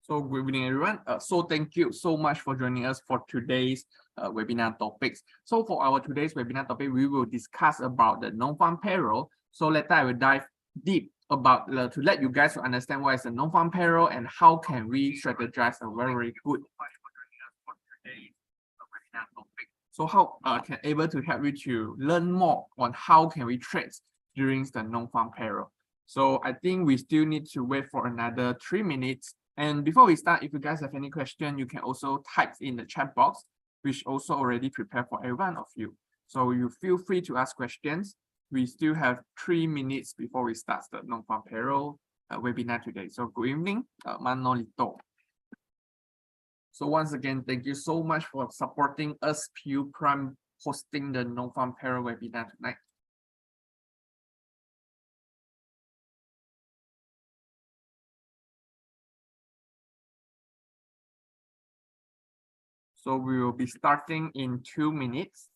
So good evening, everyone. So thank you so much for joining us for today's webinar topics. So for our today's webinar topic, we will discuss about the non-farm payroll. So later I will dive deep about to let you guys understand what is the non-farm payroll and how can we strategize a very good. So how can able to help you to learn more on how can we trade during the non-farm payroll. So I think we still need to wait for another 3 minutes. And before we start, if you guys have any question, you can also type in the chat box, which also already prepared for every one of you. So you feel free to ask questions. We still have 3 minutes before we start the non-farm payroll webinar today. So good evening, Manolito. So once again, thank you so much for supporting us, PU Prime, hosting the non-farm payroll webinar tonight. So we will be starting in 2 minutes.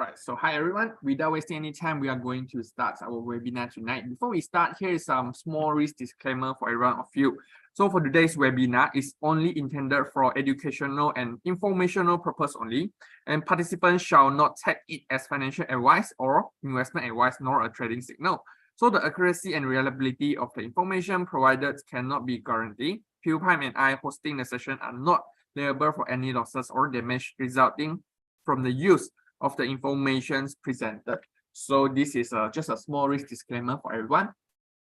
Right, so hi everyone. Without wasting any time, we are going to start our webinar tonight. Before we start, here is some small risk disclaimer for everyone of you. So for today's webinar, it's only intended for educational and informational purpose only, and participants shall not take it as financial advice or investment advice nor a trading signal. So the accuracy and reliability of the information provided cannot be guaranteed. PewPime and I hosting the session are not liable for any losses or damage resulting from the use of the information presented. So this is just a small risk disclaimer for everyone.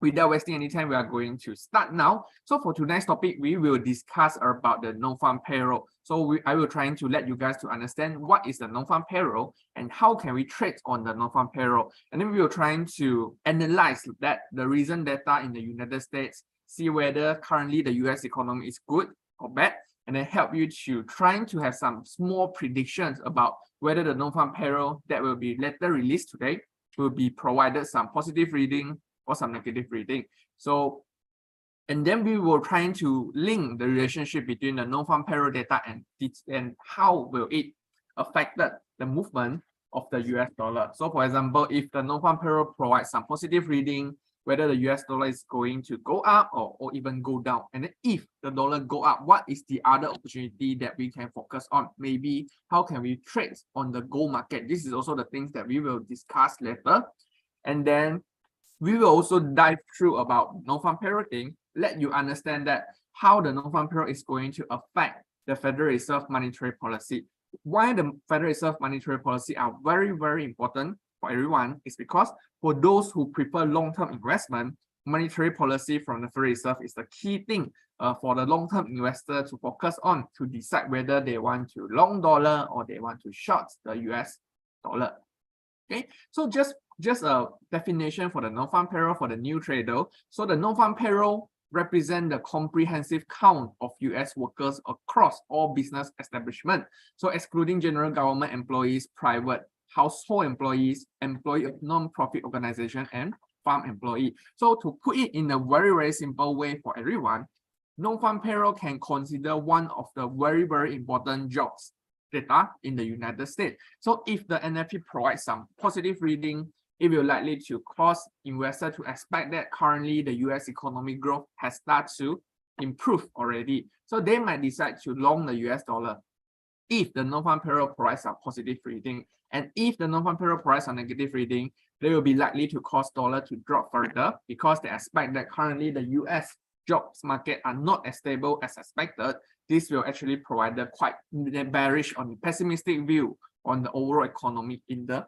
Without wasting any time, we are going to start now. So for tonight's topic, we will discuss about the non-farm payroll. So I will try to let you guys to understand what is the non-farm payroll and how can we trade on the non-farm payroll. And then we will try to analyze that the recent data in the United States, see whether currently the US economy is good or bad, and then help you to trying to have some small predictions about whether the non-farm payroll that will be later released today will be provided some positive reading or some negative reading. So, and then we will try to link the relationship between the non-farm payroll data and how will it affect the movement of the US dollar. So for example, if the non-farm payroll provides some positive reading, whether the US dollar is going to go up or even go down. And then if the dollar go up, what is the other opportunity that we can focus on? Maybe how can we trade on the gold market? This is also the things that we will discuss later. And then we will also dive through about non-farm payroll thing, let you understand that how the non-farm payroll is going to affect the Federal Reserve monetary policy. Why the Federal Reserve monetary policy are very, very important for everyone is because for those who prefer long-term investment, monetary policy from the Federal Reserve is the key thing for the long-term investor to focus on to decide whether they want to long dollar or they want to short the US dollar. Okay, so just a definition for the non-farm payroll for the new trader. So the non-farm payroll represent the comprehensive count of US workers across all business establishments. So excluding general government employees, private household employees, employee of non-profit organization, and farm employee. So to put it in a very, very simple way for everyone, non-farm payroll can consider one of the very, very important jobs data in the United States. So if the NFP provides some positive reading, it will likely to cause investors to expect that currently the US economic growth has started to improve already. So they might decide to long the US dollar. if the non-farm payroll provides a positive reading. And if the non-farm payroll provides a negative reading, they will be likely to cause dollar to drop further because they expect that currently the US jobs market are not as stable as expected. This will actually provide a quite bearish or pessimistic view on the overall economy in the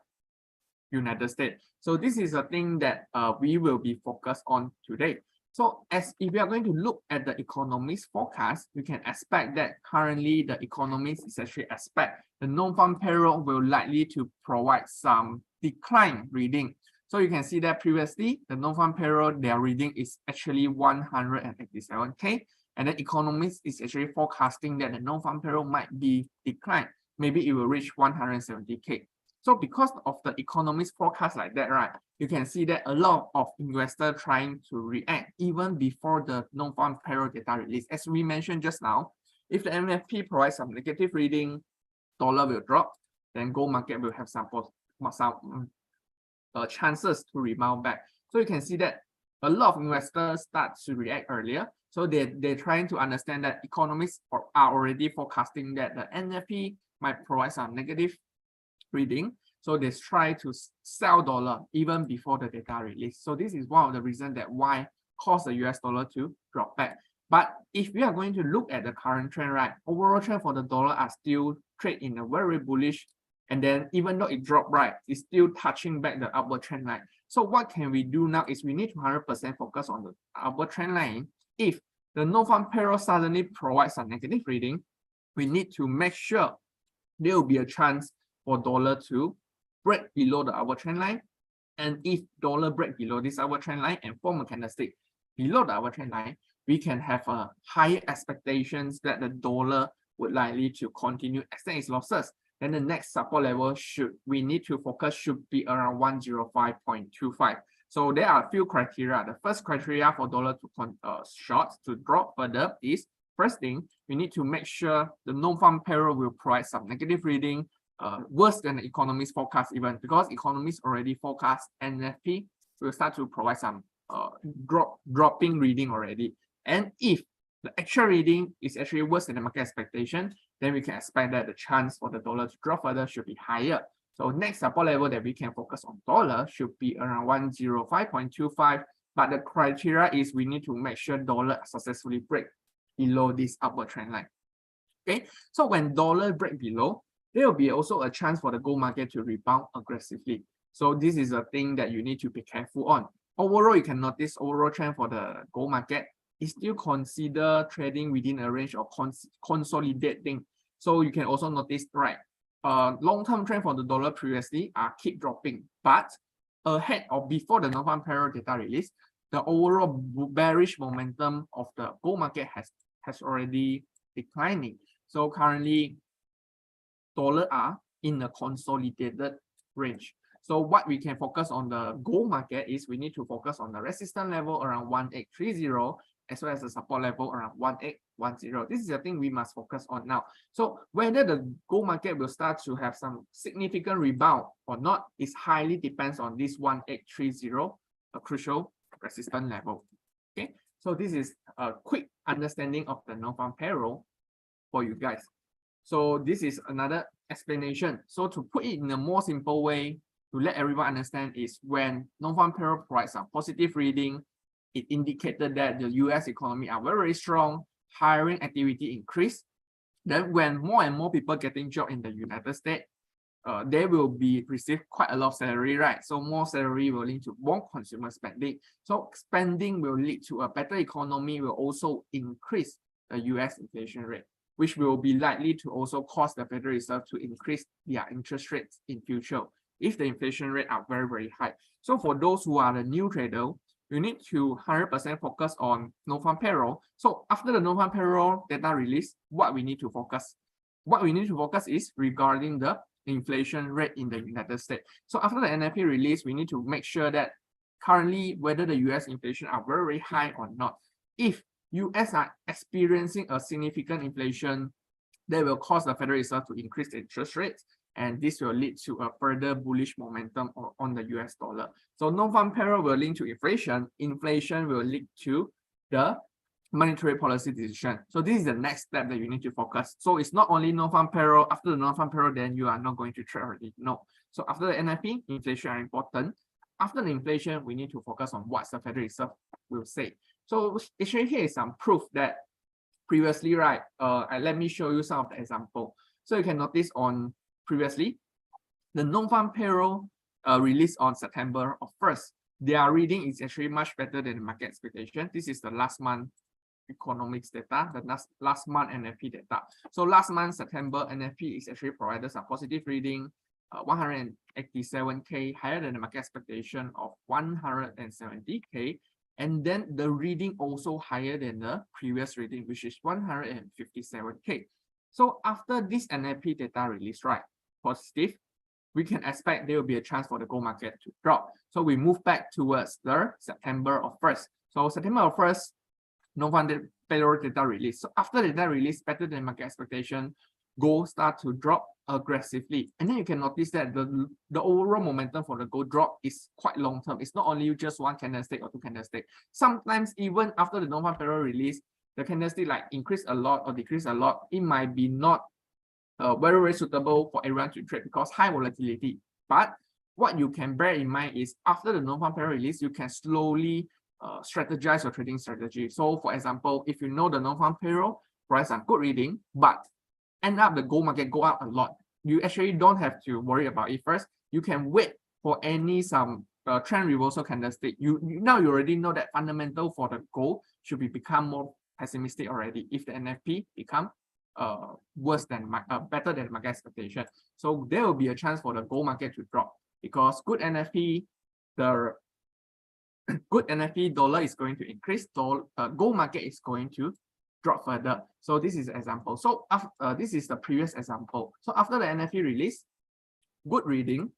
United States. So this is a thing that we will be focused on today. So as if we are going to look at the economist forecast, we can expect that currently the economist is actually expect the non-farm payroll will likely to provide some decline reading. So you can see that previously the non-farm payroll, their reading is actually 187K, and the economist is actually forecasting that the non-farm payroll might be declined. Maybe it will reach 170K. So because of the economist forecast like that, right, you can see that a lot of investors trying to react even before the non-farm payroll data release. As we mentioned just now, if the MFP provides some negative reading, dollar will drop, then gold market will have some chances to rebound back. So you can see that a lot of investors start to react earlier. So they're trying to understand that economists are already forecasting that the NFP might provide some negative reading. So they try to sell dollar even before the data release. So this is one of the reasons that why cause the US dollar to drop back. But if we are going to look at the current trend, right, overall trend for the dollar are still trade in a very bullish. And then even though it dropped, right, it's still touching back the upward trend line. So what can we do now is we need to 100% focus on the upward trend line. If the non-farm payroll suddenly provides a negative reading, we need to make sure there will be a chance for dollar to break below the upward trend line. And if dollar break below this upward trend line and form a candlestick below the upward trend line, we can have a higher expectations that the dollar would likely to continue extend its losses. Then the next support level we need to focus should be around 105.25. So there are a few criteria. The first criteria for dollar to short to drop further is, first thing, we need to make sure the non-farm payroll will provide some negative reading, worse than the economist forecast even, because economists already forecast NFP will start to provide some dropping reading already. And if the actual reading is actually worse than the market expectation, then we can expect that the chance for the dollar to drop further should be higher. So next support level that we can focus on dollar should be around 105.25. But the criteria is we need to make sure dollar successfully break below this upward trend line. Okay, so when dollar break below, there will be also a chance for the gold market to rebound aggressively. So this is a thing that you need to be careful on. Overall, you can notice overall trend for the gold market is still consider trading within a range of consolidating. So you can also notice, right, long-term trend for the dollar previously keep dropping, but ahead or before the non-farm payroll data release, the overall bearish momentum of the gold market has already declining. So currently, dollar are in a consolidated range. So what we can focus on the gold market is we need to focus on the resistance level around 1830 as well as the support level around 1810. This is the thing we must focus on now. So whether the gold market will start to have some significant rebound or not is highly depends on this 1830, a crucial resistance level. Okay, so this is a quick understanding of the non-farm payroll for you guys. So this is another explanation. So to put it in a more simple way, to let everyone understand is when non-farm payroll provides a positive reading, it indicated that the US economy are very strong, hiring activity increased. Then when more and more people getting job in the United States, they will be receive quite a lot of salary, right? So more salary will lead to more consumer spending. So spending will lead to a better economy, will also increase the US inflation rate, which will be likely to also cause the Federal Reserve to increase their interest rates in future if the inflation rate are very, very high. So for those who are the new trader, you need to 100% focus on non-farm payroll. So after the non-farm payroll data release, what we need to focus? What we need to focus is regarding the inflation rate in the United States. So after the NFP release, we need to make sure that currently whether the US inflation are very, very high or not. If US are experiencing a significant inflation, that will cause the Federal Reserve to increase the interest rates, and this will lead to a further bullish momentum on the US dollar. So non-farm payroll will link to inflation. Inflation will lead to the monetary policy decision. So this is the next step that you need to focus. So it's not only non-farm payroll. After the non-farm payroll, then you are not going to trade already. No. So after the NFP, inflation are important. After the inflation, we need to focus on what the Federal Reserve will say. So actually here is some proof that previously, right? Let me show you some of the example. So you can notice on previously, the non-farm payroll released on September 1st. Their reading is actually much better than the market expectation. This is the last month economics data, the last month NFP data. So last month, September, NFP is actually provided a positive reading, 187K, higher than the market expectation of 170K. And then the reading also higher than the previous reading, which is 157K. So after this NFP data release, right, positive, we can expect there will be a chance for the gold market to drop. So we move back towards the September 1st. So September 1st, non-farm payroll data release. So after the data release, better than market expectation, gold start to drop aggressively. And then you can notice that the overall momentum for the gold drop is quite long term. It's not only just one candlestick or two candlestick. Sometimes even after the non-farm payroll release, the candlestick like increase a lot or decrease a lot. It might be not very, very suitable for everyone to trade because high volatility. But what you can bear in mind is after the non-farm payroll release, you can slowly strategize your trading strategy. So for example, if you know the non-farm payroll price some good reading, but end up the gold market go up a lot, you actually don't have to worry about it first. You can wait for some trend reversal candlestick. Now you already know that fundamental for the gold should be become more pessimistic already if the NFP become worse than better than market expectation. So there will be a chance for the gold market to drop because good NFP, the good NFP, dollar is going to increase, gold market is going to drop further. So this is an example. So this is the previous example. So after the NFP release, good reading,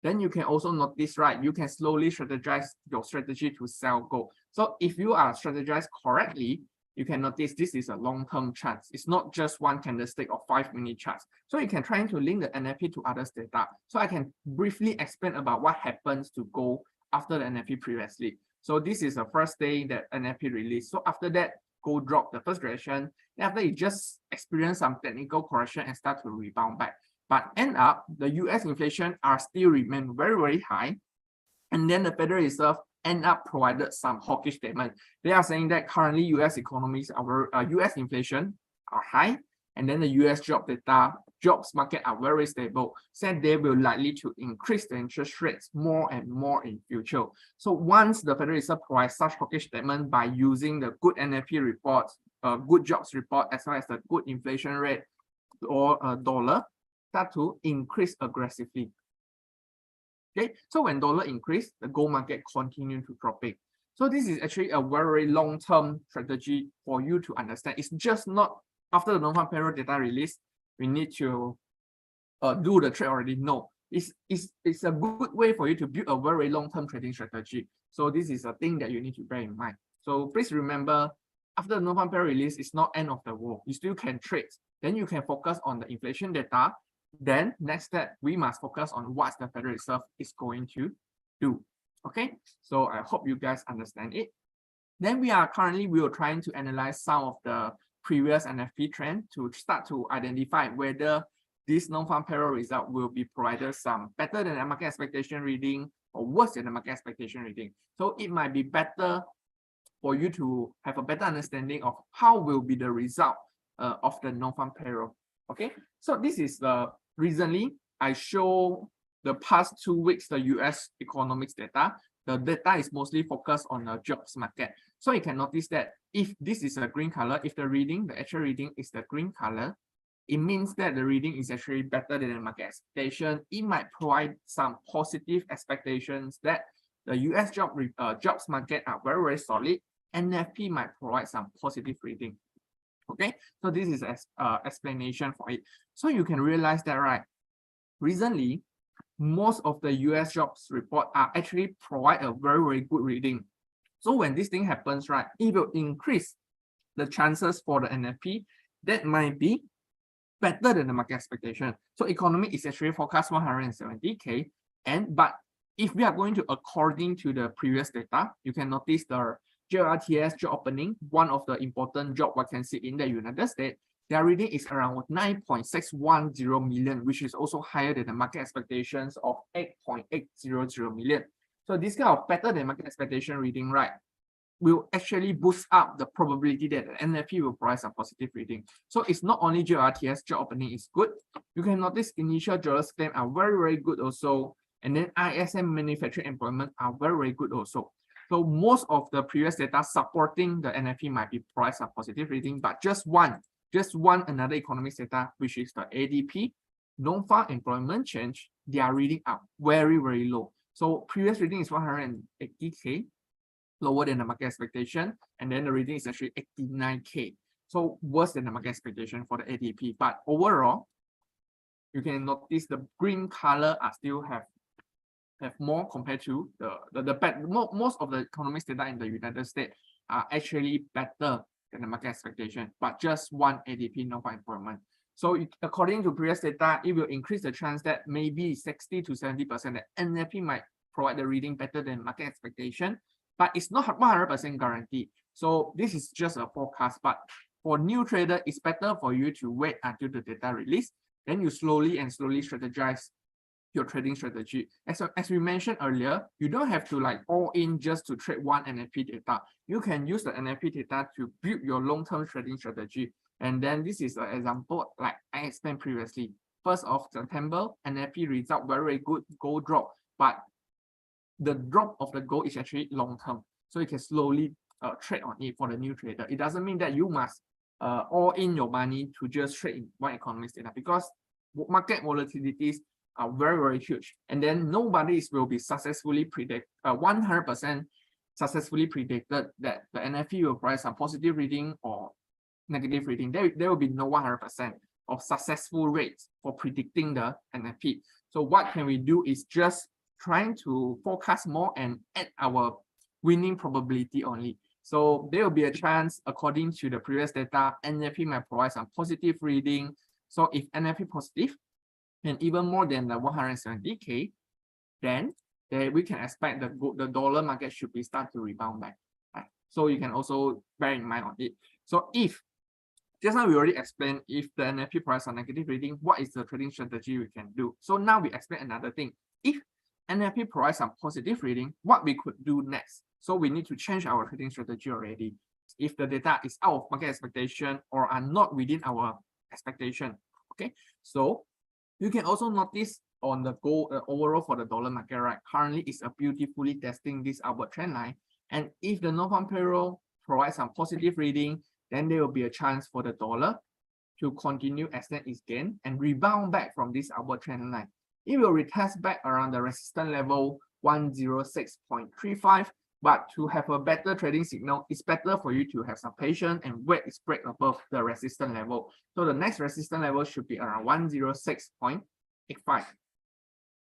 then you can also notice, right, you can slowly strategize your strategy to sell gold. So if you are strategized correctly, you can notice this is a long-term chart. It's not just one candlestick or 5-minute charts. So you can try to link the NFP to others data. So I can briefly explain about what happens to gold after the NFP previously. So this is the first day that NFP released. So after that, gold dropped the first direction. After it just experienced some technical correction and start to rebound back. But end up, the US inflation are still remain very, very high. And then the Federal Reserve end up provided some hawkish statement. They are saying that currently US economies are US inflation are high, and then the US jobs market are very stable. Said they will likely to increase the interest rates more and more in future. So once the Federal Reserve provides such hawkish statement by using the good NFP reports, good jobs report, as well as the good inflation rate or dollar, start to increase aggressively. Okay, so when dollar increase, the gold market continue to dropping. So this is actually a very long-term strategy for you to understand. It's just not after the non-farm payroll data release, we need to do the trade already. No, it's a good way for you to build a very long-term trading strategy. So this is a thing that you need to bear in mind. So please remember, after the non-farm payroll release, it's not end of the world. You still can trade. Then you can focus on the inflation data. Then next step, we must focus on what the Federal Reserve is going to do. Okay, so I hope you guys understand it. Then we are trying to analyze some of the previous NFP trend to start to identify whether this non-farm payroll result will be provided some better than the market expectation reading or worse than the market expectation reading. So it might be better for you to have a better understanding of how will be the result of the non-farm payroll. Okay, so this is the recently I show the past 2 weeks the US economics data. The data is mostly focused on the jobs market. So you can notice that if this is a green color, if the actual reading is the green color, it means that the reading is actually better than the market expectation. It might provide some positive expectations that the US jobs market are very, very solid. NFP might provide some positive reading. Okay, so this is an explanation for it. So you can realize that, right, recently, most of the US jobs report are actually provide a very, very good reading. So when this thing happens, right, it will increase the chances for the NFP that might be better than the market expectation. So economy is actually forecast 170K. But if we are going to according to the previous data, you can notice the JRTS job opening, one of the important job vacancy in the United States, their reading is around 9.610 million, which is also higher than the market expectations of 8.800 million. So this kind of better than market expectation reading, right, will actually boost up the probability that the NFP will provide a positive reading. So it's not only JRTS job opening is good. You can notice initial jobless claim are very good also. And then ISM manufacturing employment are very good also. So most of the previous data supporting the NFP might be priced a positive reading, but just one another economics data, which is the ADP, non-farm employment change, their reading are very low. So previous reading is 180K, lower than the market expectation, and then the reading is actually 89K. So worse than the market expectation for the ADP. But overall, you can notice the green color are still have more compared to most of the economics data in the United States are actually better than the market expectation, but just one ADP non-farm employment. So according to previous data, it will increase the chance that maybe 60 to 70% that NFP might provide the reading better than market expectation, but it's not 100% guaranteed. So this is just a forecast, but for new trader, it's better for you to wait until the data release. Then you slowly strategize your trading strategy. As we mentioned earlier, you don't have to like all in just to trade one NFP data. You can use the NFP data to build your long-term trading strategy. And then this is an example like I explained previously. 1st of September, NFP result very good, gold drop, but the drop of the gold is actually long-term. So you can slowly trade on it for the new trader. It doesn't mean that you must all in your money to just trade in one economics data, because market volatilities are very huge, and then nobody will be successfully 100% successfully predicted that the NFP will provide some positive reading or negative reading. There will be no 100% of successful rates for predicting the NFP. So what can we do is just trying to forecast more and add our winning probability only. So there will be a chance, according to the previous data, NFP might provide some positive reading. So if NFP positive and even more than the 170K, then we can expect the dollar market should be start to rebound back. Right? So you can also bear in mind on it. So if just now we already explained, if the NFP price a negative reading, what is the trading strategy we can do? So now we explain another thing. If NFP provides some positive reading, what we could do next? So we need to change our trading strategy already. If the data is out of market expectation or are not within our expectation, okay? So you can also notice on the gold overall for the dollar market, right? Currently, it's beautifully testing this upward trend line. And if the Nonfarm payroll provides some positive reading, then there will be a chance for the dollar to continue extend its gain and rebound back from this upward trend line. It will retest back around the resistance level 106.35. But to have a better trading signal, it's better for you to have some patience and wait it break above the resistance level. So the next resistance level should be around 106.85.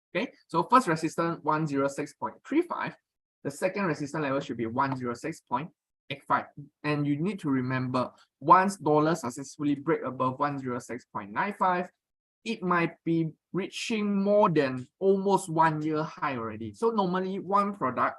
Okay, so first resistance 106.35. The second resistance level should be 106.85. And you need to remember, once dollar successfully break above 106.95, it might be reaching more than almost 1 year high already. So normally one product,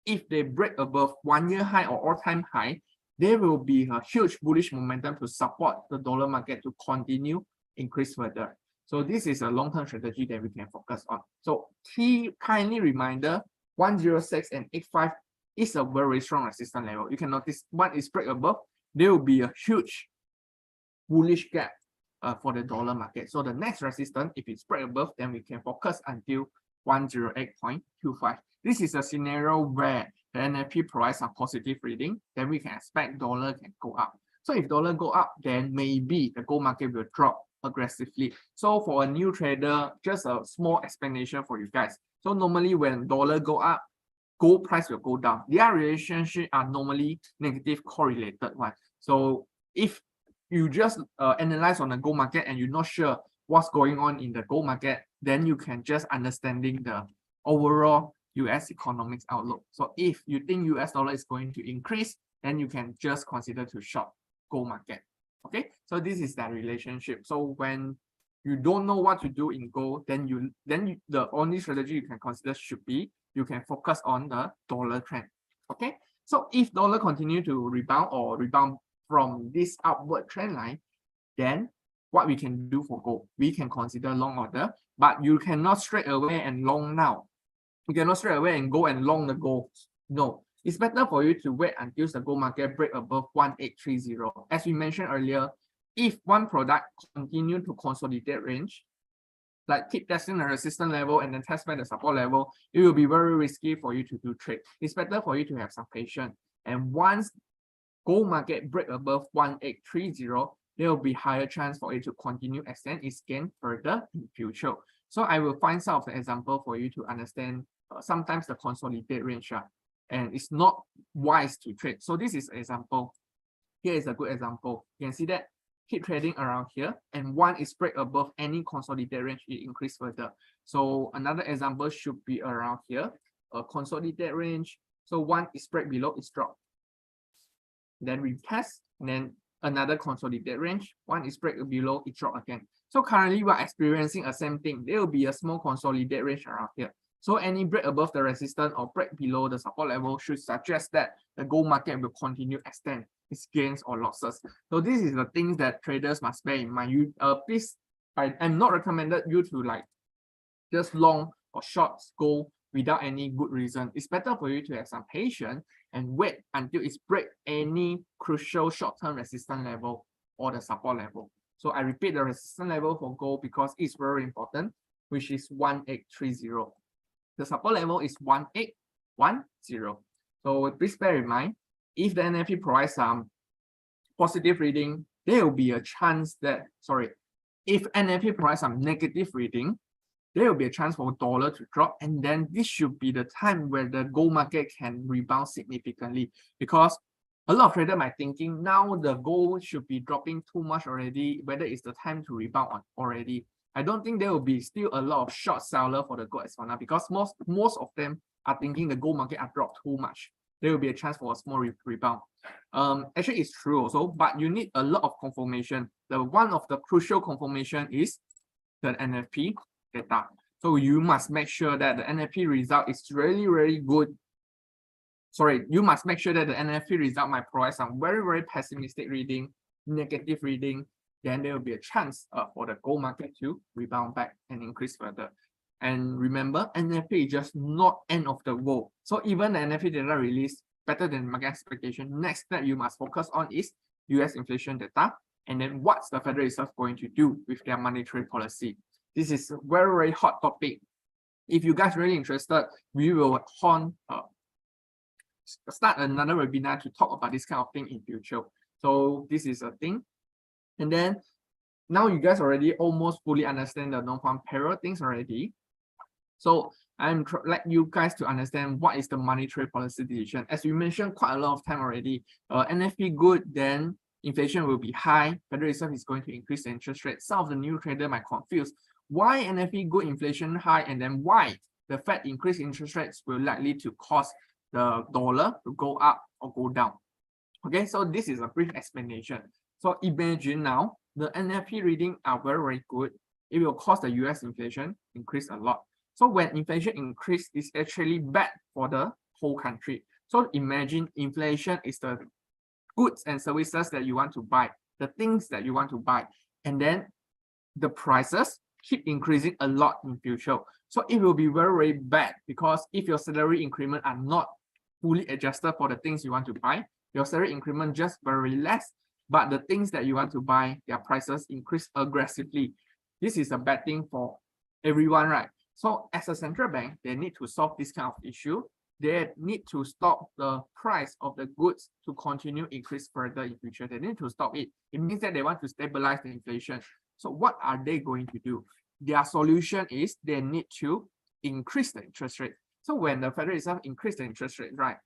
if they break above 1 year high or all-time high, there will be a huge bullish momentum to support the dollar market to continue increase further. So this is a long-term strategy that we can focus on. So key kindly reminder, 106 and 85 is a very strong resistance level. You can notice once it's break above, there will be a huge bullish gap for the dollar market. So the next resistance, if it's break above, then we can focus until 108.25. This is a scenario where the NFP provides a positive reading, then we can expect dollar can go up. So if dollar go up, then maybe the gold market will drop aggressively. So for a new trader, just a small explanation for you guys. So normally when dollar go up, gold price will go down. Their relationship are normally negative correlated one. So if you just analyze on the gold market and you're not sure what's going on in the gold market, then you can just understanding the overall US economics outlook. So if you think US dollar is going to increase, then you can just consider to short gold market. Okay, so this is that relationship. So when you don't know what to do in gold, then the only strategy you can consider should be you can focus on the dollar trend. Okay, So if dollar continue to rebound or rebound from this upward trend line, then what we can do for gold, we can consider long order, but you cannot straight away and long now. You cannot straight away and go and long the gold. No, it's better for you to wait until the gold market break above 1830. As we mentioned earlier, if one product continue to consolidate range, like keep testing the resistance level and then test by the support level, it will be very risky for you to do trade. It's better for you to have some patience. And once gold market break above 1830, there will be higher chance for it to continue extend its gain further in future. So I will find some of the example for you to understand sometimes the consolidate range, and it's not wise to trade. So this is an example. Here is a good example. You can see that keep trading around here, and one is break above any consolidate range, it increase further. So another example should be around here, a consolidate range. So one is break below, it's drop. Then we test, and then another consolidate range. One is break below, it drop again. So currently we're experiencing the same thing. There will be a small consolidate range around here. So any break above the resistance or break below the support level should suggest that the gold market will continue extend its gains or losses. So this is the things that traders must bear in mind. You please, I'm not recommended you to like just long or short gold without any good reason. It's better for you to have some patience and wait until it's break any crucial short-term resistance level or the support level. So I repeat the resistance level for gold because it's very important, which is 1830. The support level is 1810. So please bear in mind, if the NFP provides some positive reading, there will be a chance that, if NFP provides some negative reading, there will be a chance for dollar to drop, and then this should be the time where the gold market can rebound significantly, because a lot of traders might thinking now the gold should be dropping too much already, whether it's the time to rebound on already. I don't think there will be still a lot of short seller for the gold as for now, because most of them are thinking the gold market are dropped too much. There will be a chance for a small rebound. Actually, it's true also, but you need a lot of confirmation. One of the crucial confirmation is the NFP data. So you must make sure that the NFP result is really, really good. You must make sure that the NFP result might provide some very, very pessimistic reading, negative reading. Then there will be a chance for the gold market to rebound back and increase further. And remember, NFP is just not end of the world. So even the NFP data release better than market expectation, next step you must focus on is US inflation data, and then what's the Federal Reserve going to do with their monetary policy. This is a very, very hot topic. If you guys are really interested, we will start another webinar to talk about this kind of thing in future. So this is a thing. And then now you guys already almost fully understand the non-farm payroll things already. So I'm like you guys to understand what is the monetary policy decision. As we mentioned quite a lot of time already, NFP good, then inflation will be high. Federal Reserve is going to increase the interest rate. Some of the new traders might confuse why NFP good, inflation high, and then why the Fed increase interest rates will likely to cause the dollar to go up or go down. Okay, so this is a brief explanation. So imagine now the NFP reading are very, very good. It will cause the US inflation increase a lot. So when inflation increase, it's actually bad for the whole country. So imagine inflation is the goods and services that you want to buy, the things that you want to buy, and then the prices keep increasing a lot in future. So it will be very, very bad, because if your salary increment are not fully adjusted for the things you want to buy, your salary increment just very less, but the things that you want to buy, their prices increase aggressively. This is a bad thing for everyone, right? So as a central bank, they need to solve this kind of issue. They need to stop the price of the goods to continue increase further in future. They need to stop it. It means that they want to stabilize the inflation. So what are they going to do? Their solution is they need to increase the interest rate. So when the Federal Reserve increase the interest rate, right,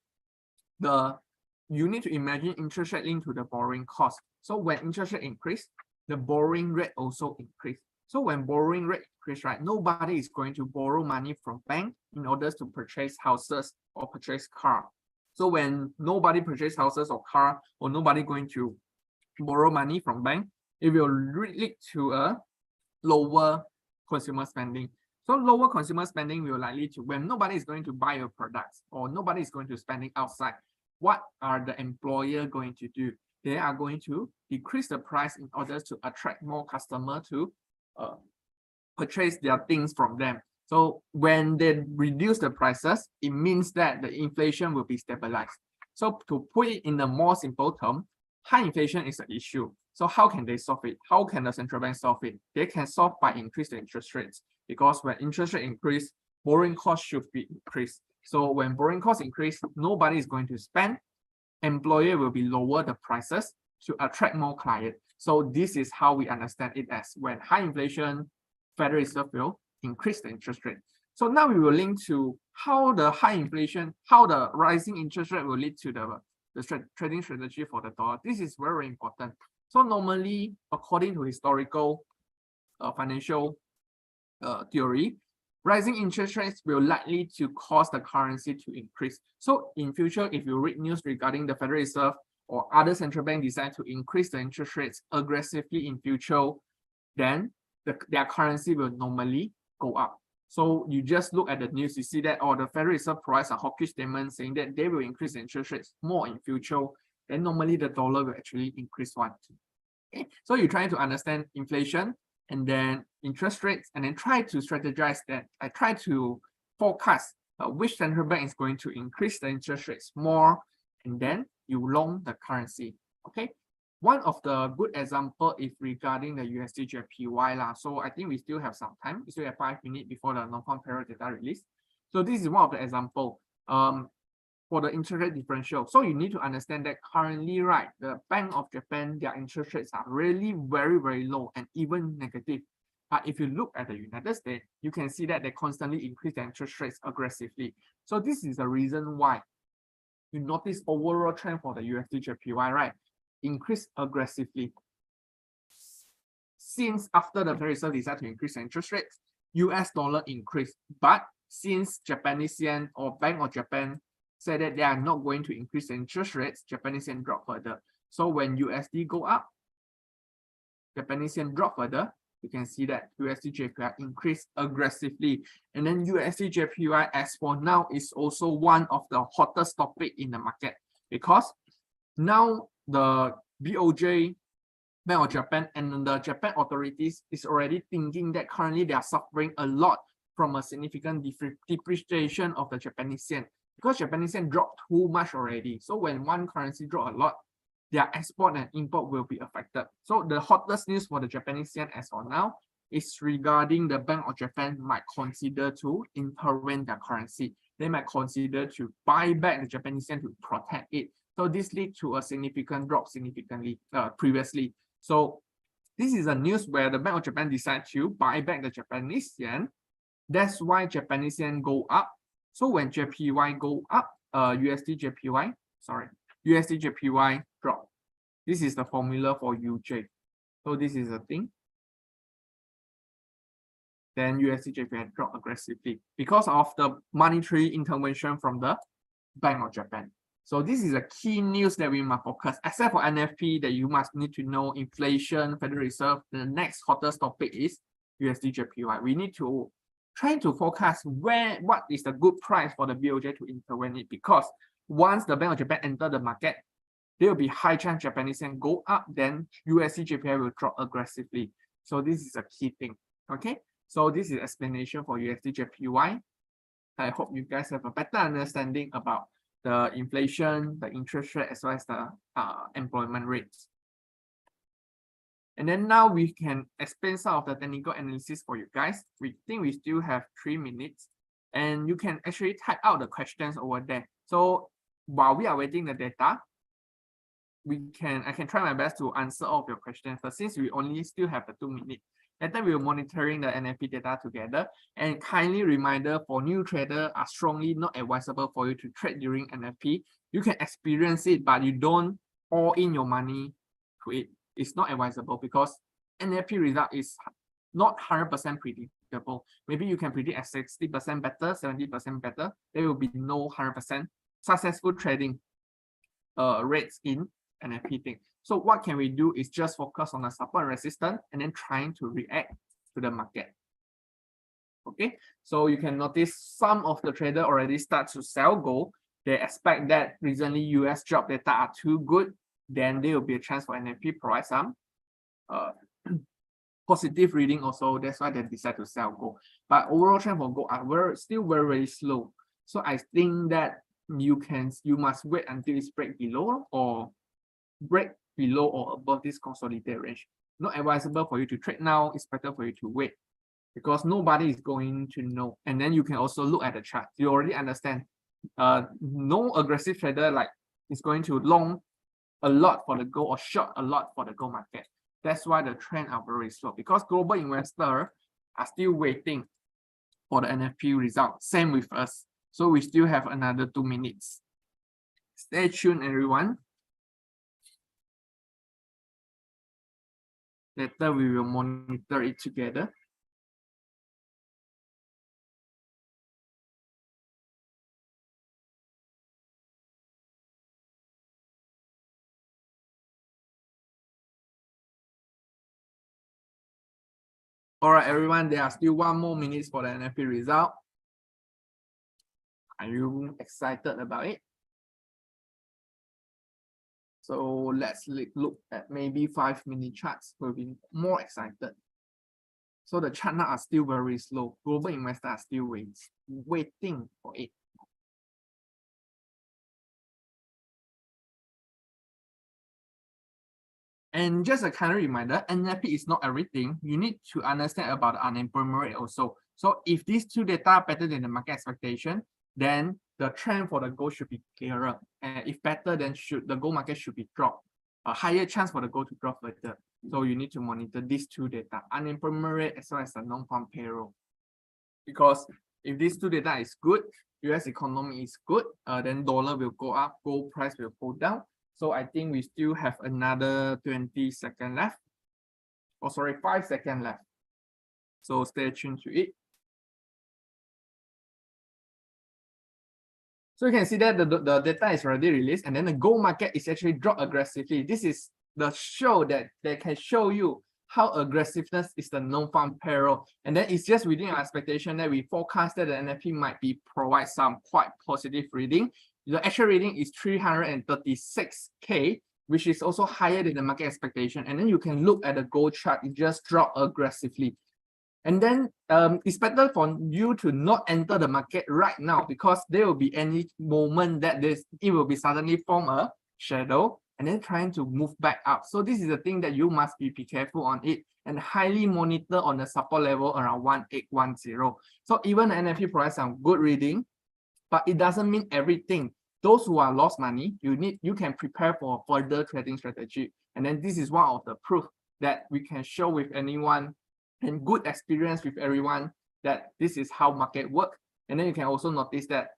you need to imagine interest rate linked to the borrowing cost. So when interest rate increase, the borrowing rate also increase. So when borrowing rate increase, right, nobody is going to borrow money from bank in order to purchase houses or purchase car. So when nobody purchase houses or car, or nobody going to borrow money from bank, it will lead to a lower consumer spending. So lower consumer spending will likely to, when nobody is going to buy your products or nobody is going to spending outside, what are the employer going to do? They are going to decrease the price in order to attract more customer to purchase their things from them. So when they reduce the prices, it means that the inflation will be stabilized. So to put it in a more simple term, high inflation is an issue. So how can they solve it? How can the central bank solve it? They can solve by increasing interest rates, because when interest rate increase, borrowing costs should be increased. So when borrowing costs increase, nobody is going to spend. Employer will be lower the prices to attract more clients. So this is how we understand it as when high inflation, Federal Reserve will increase the interest rate. So now we will link to how the high inflation, how the rising interest rate will lead to the trading strategy for the dollar. This is very, very important. So normally, according to historical financial theory, rising interest rates will likely to cause the currency to increase. So in future, if you read news regarding the Federal Reserve or other central bank decide to increase the interest rates aggressively in future, then their currency will normally go up. So you just look at the news, you see that the Federal Reserve provides a hawkish statement saying that they will increase the interest rates more in future, then normally the dollar will actually increase one. Okay? So you're trying to understand inflation and then interest rates, and then try to strategize that. I try to forecast which central bank is going to increase the interest rates more, and then you long the currency. Okay. One of the good example is regarding the USD JPY lah. So I think we still have some time. We still have 5 minutes before the Nonfarm Payroll data release. So this is one of the example for the interest rate differential. So you need to understand that currently, right, the Bank of Japan, their interest rates are really very, very low and even negative. But if you look at the United States, you can see that they constantly increase their interest rates aggressively. So this is the reason why you notice overall trend for the USD JPY, right? Increase aggressively. Since after the Federal Reserve decided to increase the interest rates, US dollar increased. But since Japanese yen or Bank of Japan said that they are not going to increase the interest rates, Japanese yen drop further. So when USD go up, Japanese yen drop further, you can see that USD JPY increased aggressively. And then USD JPY as for now is also one of the hottest topic in the market, because now the BOJ, Bank of Japan, and the Japan authorities is already thinking that currently they are suffering a lot from a significant depreciation of the Japanese yen, because Japanese yen dropped too much already. So when one currency drop a lot, their export and import will be affected. So the hottest news for the Japanese yen as for now is regarding the Bank of Japan might consider to intervene their currency. They might consider to buy back the Japanese yen to protect it. So this leads to a significant drop previously. So this is a news where the Bank of Japan decided to buy back the Japanese yen. That's why Japanese yen go up. So when JPY go up, USD JPY drop. This is the formula for UJ. So this is the thing. Then USD JPY drop aggressively because of the monetary intervention from the Bank of Japan. So this is a key news that we must focus. Except for NFP that you must need to know inflation, Federal Reserve, the next hottest topic is USD JPY. We need to try to forecast what is the good price for the BOJ to intervene it, because once the Bank of Japan enter the market, there will be high chance Japanese yen go up, then USD JPY will drop aggressively. So this is a key thing. Okay, so this is explanation for USD JPY. I hope you guys have a better understanding about the inflation, the interest rate, as well as the employment rates. And then now we can explain some of the technical analysis for you guys. We think we still have 3 minutes, and you can actually type out the questions over there. So while we are waiting the data, I can try my best to answer all of your questions. But since we only still have the 2 minutes, that time we are monitoring the NFP data together. And kindly reminder for new traders are strongly not advisable for you to trade during NFP. You can experience it, but you don't all in your money to it. It's not advisable because NFP result is not 100% predictable. Maybe you can predict at 60% better, 70% better. There will be no 100% successful trading rates in NFP thing. So what can we do is just focus on the support and resistance and then trying to react to the market. Okay, so you can notice some of the trader already start to sell gold they expect that recently US job data are too good, then there will be a chance for NFP provide some positive reading also. That's why they decide to sell gold. But overall trend for gold are still very slow. So I think that you must wait until it's break below or break below or above this consolidated range. Not advisable for you to trade now. It's better for you to wait because nobody is going to know. And then you can also look at the chart. You already understand. No aggressive trader like is going to long a lot for the gold or short a lot for the gold market. That's why the trend are very slow because global investors are still waiting for the NFP result. Same with us. So we still have another 2 minutes. Stay tuned, everyone. Later we will monitor it together. All right, everyone, there are still 1 more minute for the NFP result. Are you excited about it? So let's look at maybe 5-minute charts. We'll be more excited. So the chart now are still very slow. Global investors are still waiting for it. And just a kind of reminder, NFP is not everything. You need to understand about the unemployment rate also. So if these two data are better than the market expectation, then the trend for the gold should be clearer. And if better, then the gold market should be dropped. A higher chance for the gold to drop further. So you need to monitor these two data, unemployment rate as well as the non-farm payroll. Because if these two data is good, US economy is good, then dollar will go up, gold price will go down. So I think we still have another 20 seconds left. Oh, sorry, 5 seconds left. So stay tuned to it. So you can see that the data is already released, and then the gold market is actually dropped aggressively. This is the show that they can show you how aggressiveness is the non-farm payroll. And then it's just within our expectation that we forecast that the NFP might be provide some quite positive reading. The actual reading is 336K, which is also higher than the market expectation. And then you can look at the gold chart, it just dropped aggressively. And then it's better for you to not enter the market right now because there will be any moment that it will be suddenly form a shadow and then trying to move back up. So this is the thing that you must be careful on it and highly monitor on the support level around 1810. So even the NFP provides some good reading, but it doesn't mean everything. Those who are lost money, you can prepare for further trading strategy. And then this is one of the proof that we can show with anyone and good experience with everyone that this is how market work. And then you can also notice that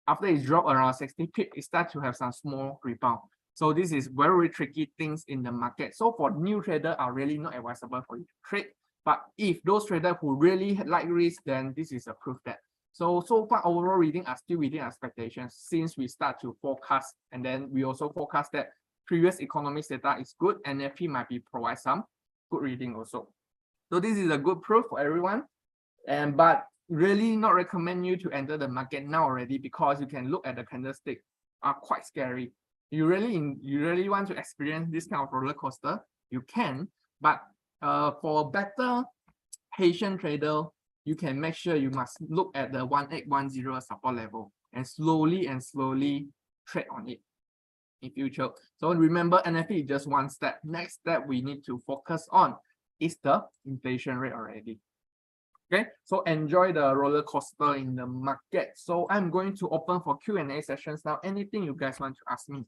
after it dropped around 60 pips, it starts to have some small rebound. So this is very tricky things in the market. So for new traders are really not advisable for you to trade. But if those traders who really like risk, then this is a proof that. So far overall reading are still within expectations since we start to forecast. And then we also forecast that previous economics data is good. NFP might be provide some good reading also. So this is a good proof for everyone. But really not recommend you to enter the market now already because you can look at the candlestick are quite scary. You really want to experience this kind of roller coaster, you can, but for better patient trader, you can make sure you must look at the 1810 support level and slowly trade on it in future. So remember, NFP is just one step. Next step we need to focus on is the inflation rate already. Okay, so enjoy the roller coaster in the market. So I'm going to open for Q&A sessions now. Anything you guys want to ask me?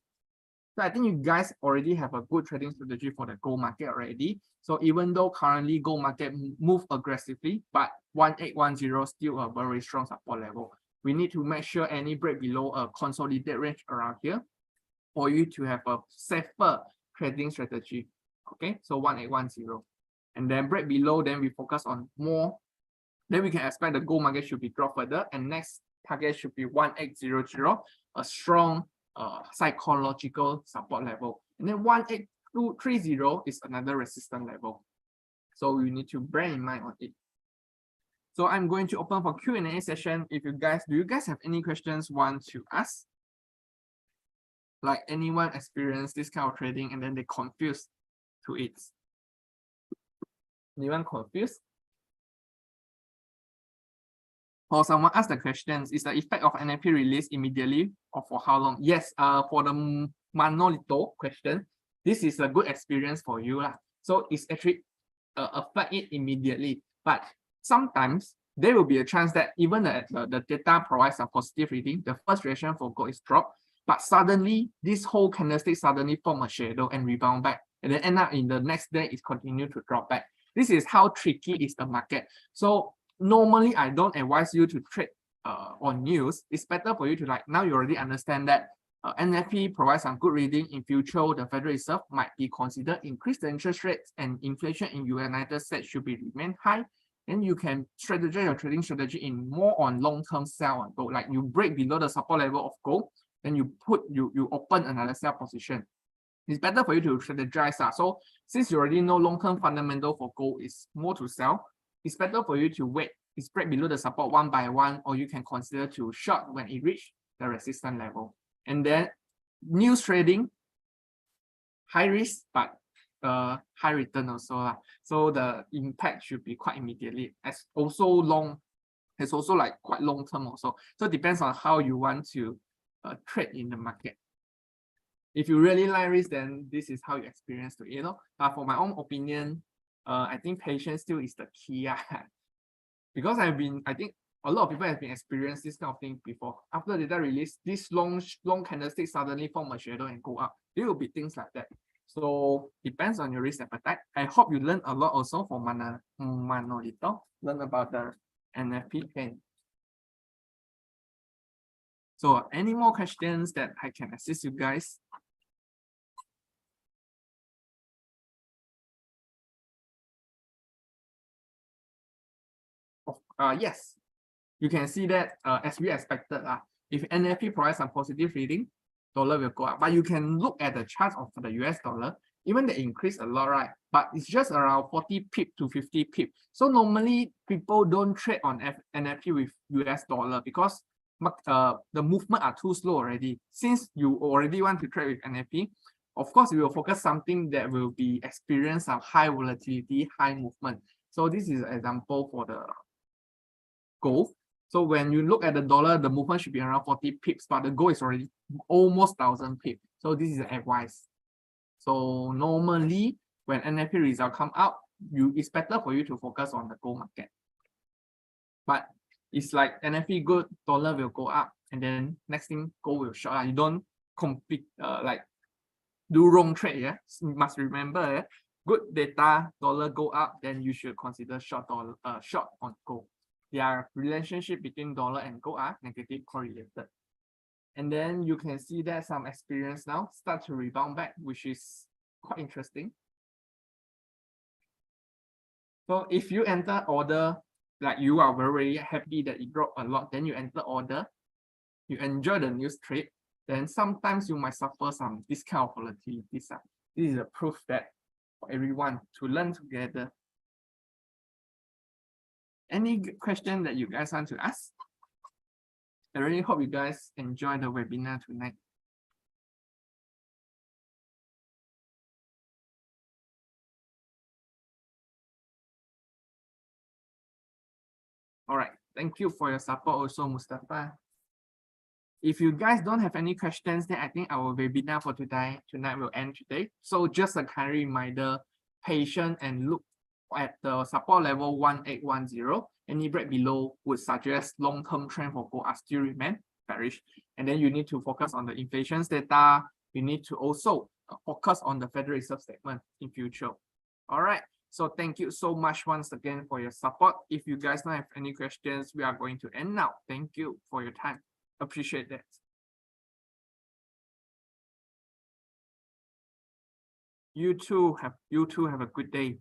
So I think you guys already have a good trading strategy for the gold market already. So even though currently gold market move aggressively, but 1810 still a very strong support level. We need to make sure any break below a consolidated range around here for you to have a safer trading strategy. Okay, so 1810. And then break below, then we focus on more. Then we can expect the gold market should be dropped further. And next target should be 1800, a strong psychological support level. And then 1830 is another resistance level. So you need to bear in mind on it. So I'm going to open for Q&A session. Do you guys have any questions want to ask? Like anyone experience this kind of trading and then they confused to it? Anyone confused? Or someone asked the questions, is the effect of NFP released immediately or for how long? Yes, for the Manolito question, this is a good experience for you lah. So it's actually affect it immediately. But sometimes there will be a chance that even the data provides a positive reading, the first reaction for gold is drop, but suddenly this whole candlestick suddenly form a shadow and rebound back, and then end up in the next day it continue to drop back. This is how tricky is the market. So normally I don't advise you to trade on news. It's better for you to now you already understand that NFP provides some good reading. In future, the Federal Reserve might be considered increase the interest rates and inflation in United States should be remain high. Then you can strategize your trading strategy in more on long-term sell on gold. Like you break below the support level of gold, then you open another sell position. It's better for you to strategize. So since you already know long-term fundamental for gold is more to sell, it's better for you to wait. It's break below the support one by one, or you can consider to short when it reach the resistance level. And then news trading, high risk, but high return also. So the impact should be quite immediately. As also long, it's also like quite long term also. So it depends on how you want to trade in the market. If you really like risk, then this is how you experience to it. But for my own opinion, I think patience still is the key. Because I think a lot of people have been experienced this kind of thing before. After the data release, this long candlestick suddenly form a shadow and go up. There will be things like that. So depends on your risk appetite. I hope you learn a lot also for Manolito. Learn about the NFP pen. So any more questions that I can assist you guys? Yes, you can see that as we expected, if NFP provides some positive reading, dollar will go up. But you can look at the chart of the US dollar, even they increase a lot, right? But it's just around 40 pip to 50 pip. So normally people don't trade on NFP with US dollar because the movement are too slow already. Since you already want to trade with NFP, of course, we will focus something that will be experience some high volatility, high movement. So this is an example for the gold. So when you look at the dollar, the movement should be around 40 pips, but the gold is already almost 1,000 pips. So this is advice. So normally when NFP result come out, it's better for you to focus on the gold market. But it's like NFP good, dollar will go up, and then next thing gold will short. You don't compete do wrong trade. Yeah, you must remember. Good data, dollar go up, then you should consider short on gold. Their relationship between dollar and gold are negative correlated. And then you can see that some experience now start to rebound back, which is quite interesting. So if you enter order, like you are very happy that it dropped a lot, then you enter order, you enjoy the news trade, then sometimes you might suffer some this kind of volatility. This is a proof that for everyone to learn together. Any question that you guys want to ask? I really hope you guys enjoy the webinar tonight. All right, thank you for your support also, Mustafa. If you guys don't have any questions, then I think our webinar for tonight will end today. So just a kind reminder, patient and look at the support level 1810. Any break below would suggest long-term trend for gold are still remain bearish. And then you need to focus on the inflation data. You need to also focus on the Federal Reserve statement in future. All right. So thank you so much once again for your support. If you guys don't have any questions, we are going to end now. Thank you for your time. Appreciate that. You too have a good day.